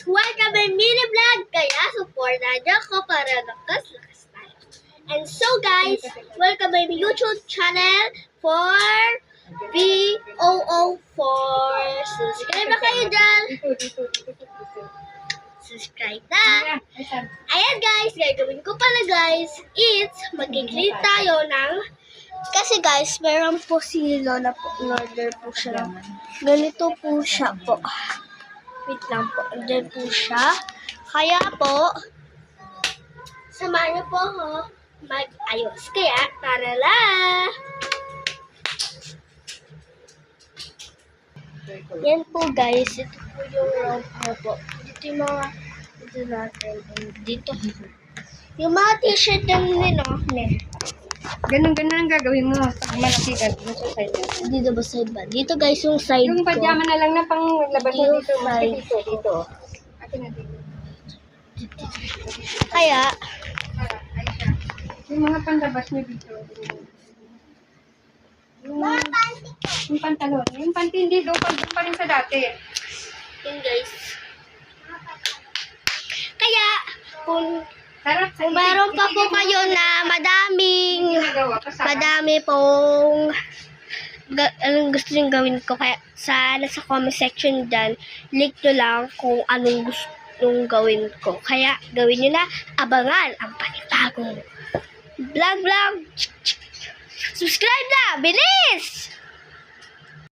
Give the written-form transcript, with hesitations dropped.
welcome to mini vlog. Kaya supportan niyo ako para lakas-lakas tayo. And so guys, welcome to my YouTube channel for VOO4. Subscribe na kayo dyan. Subscribe na. Ayan guys, gagawin ko pala guys, it's mag-clean tayo ng, kasi guys, meron po si Lola po, in-order po siya. Ganito po siya po. Wait lang po, order po siya. Kaya po, samahan niyo po ako mag-ayos. Kaya, tara la! Yan po guys, ito po yung round na po. Dito yung mga, ito natin, dito. Yung mga t-shirt namin, no? Ganun ang gagawin mo. Pag malaki ka, dito sa side na. Dito ba side ba? Dito guys, yung side Yung ko. pajama na lang na pang labas mo dito. Side. Dito. Akin na dito. Kaya, Ay siya. Yung mga panlabas mo dito. Yung pantalon. Yung panty hindi doon pa rin sa dati. yun guys. Kaya, kung meron pa po kayo na madami pong anong gusto nyo gawin ko, kaya nasa comment section dyan, link nyo lang kung anong gusto nyo gawin ko. Kaya gawin nyo na, abangan ang panibagong vlog. Subscribe na! Bilis!